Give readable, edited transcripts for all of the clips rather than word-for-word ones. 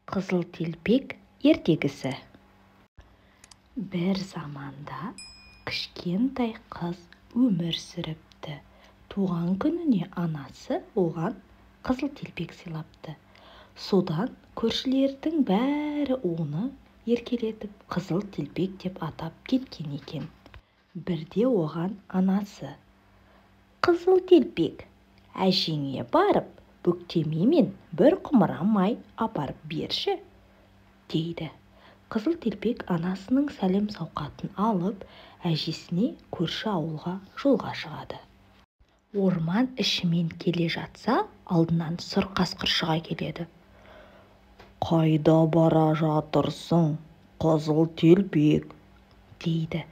Қызыл телпек ертегісі. Бір заманда кішкентай қыз өмір сүріпті. Туған күніне анасы оған қызыл телпек сыйлапты. Содан көршілердің бәрі оны еркелетіп қызыл телпек деп атап кеткен екен. Бірде оған анасы: «Қызыл телпек, әжеңе барып, бүктемемен бір құмыра май апарып берші», дейді. Қызыл телпек анасының сәлем сауқатын алып, әжесіне көрші ауылға жолға шығады. Орман ішімен келе жатса, алдынан сұр қасқыр шыға келеді. «Қайда бара жатырсың, қызыл телпек?» дейді.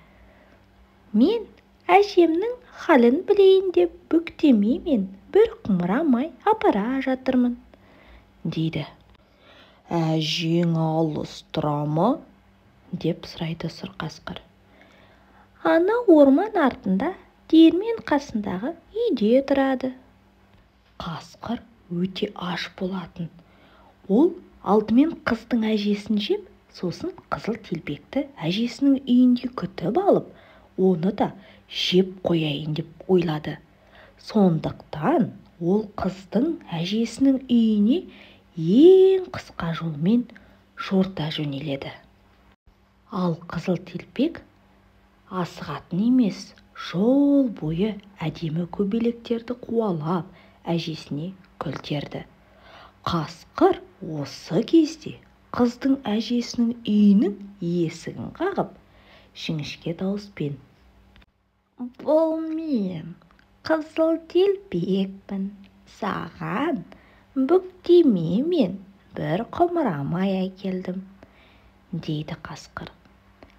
«Мен әжемнің халін білейін деп бүктемемен бір құмыра май апара жатырмын», дейді. «Әжең алыс тұра ма?» деп сұрайды сұр қасқыр. «Ана орман артында диірмен қасындағы үйде тұрады». Қасқыр өте аш болатын. Ол алдымен қыздың әжесін жеп, сосын қызыл телпекті әжесінің үйінде күтіп алып, оны да жеп қояйын деп ойлады. Сондықтан ол қыздың әжесінің үйіне ең қысқа жолмен жорта жөнеледі. Ал қызыл телпек асығатын емес, жол бойы әдемі көбелектерді қуалап әжесіне күлтерді. Қасқыр осы кезде қыздың әжесінің үйінің есігін қағып, жіңішке дауыспен: «Бұл мен, қызыл телпекпін, саған бүктемемен бір құмыра май әкелдім», дейді қасқыр.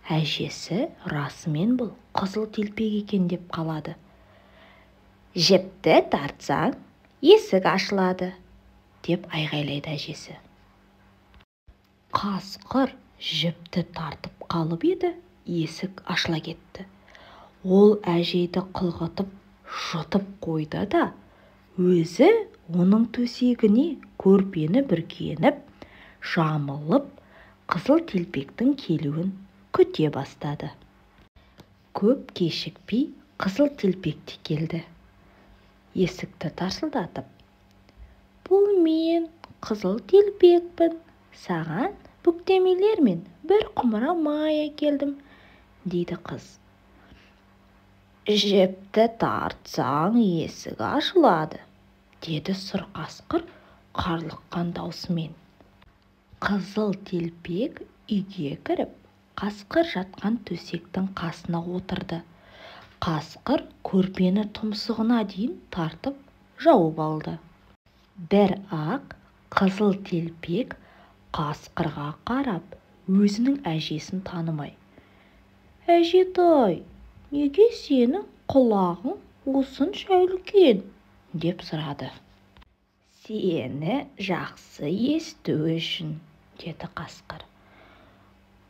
Әжесі расымен бұл қызыл телпек екен деп қалады. «Жіпті тартсаң, есік ашылады», деп айғайлайды әжесі. Қасқыр жіпті тартып қалып еді, есік ашыла кетті. Ол әжейді қылғытып жұтып қойды да, өзі оның төсегіне көрпені бүркеніп, жамылып, қызыл телпектің келуін күте бастады. Көп кешікпей қызыл телпек те келді. Есікті тарсылдатып: «Бұл мен, қызыл телпекпін, саған бүктемелермен бір құмыра май әкелдім», дейді қыз. «Жіпті тартсаң, есік ашылады», деді сұр қасқыр қарлыққан даусымен. Қызыл телпек үйге кіріп, қасқыр жатқан төсектің қасына отырды. Қасқыр көрпені тұмсығына дейін тартып жауып алды. Бірақ қызыл телпек қасқырға қарап, өзінің әжесін танымай: «Әжетай, неге сенің құлағың осынша үлкен?» деп сұрады. «Сені жақсы есту үшін», деді қасқыр.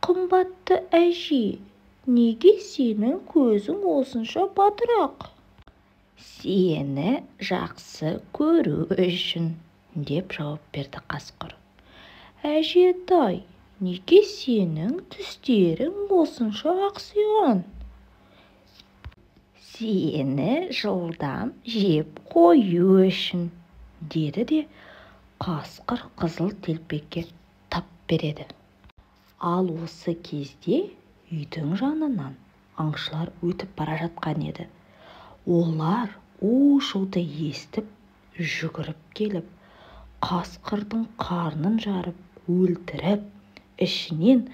«Қымбатты әже, неге сенің көзің осынша бадырақ?» «Сені жақсы көру үшін», деп жауап берді қасқыр. «Әжетай, неге сенің тістерің осынша ақсиған?» «Сені жылдам жеп қою үшін», деді де қасқыр қызыл телпекке тап береді. Ал осы кезде үйдің жанынан аңшылар өтіп бара жатқан еді. Олар у-шуды естіп, жүгіріп келіп, қасқырдың қарнын жарып, өлтіріп, ішінен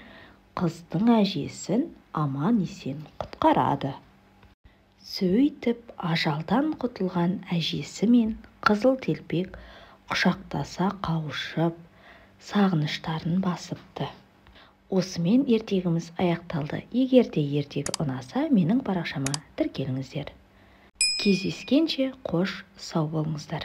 қыздың әжесін аман-есен құтқарады. Сөйтіп, ажалдан құтылған әжесі мен қызыл телпек құшақтаса қауышып, сағыныштарын басыпты. Осымен ертегіміз аяқталды. Егер де ертегі ұнаса, менің парақшама тіркеліңіздер. Кездескенше қош сау болыңыздар.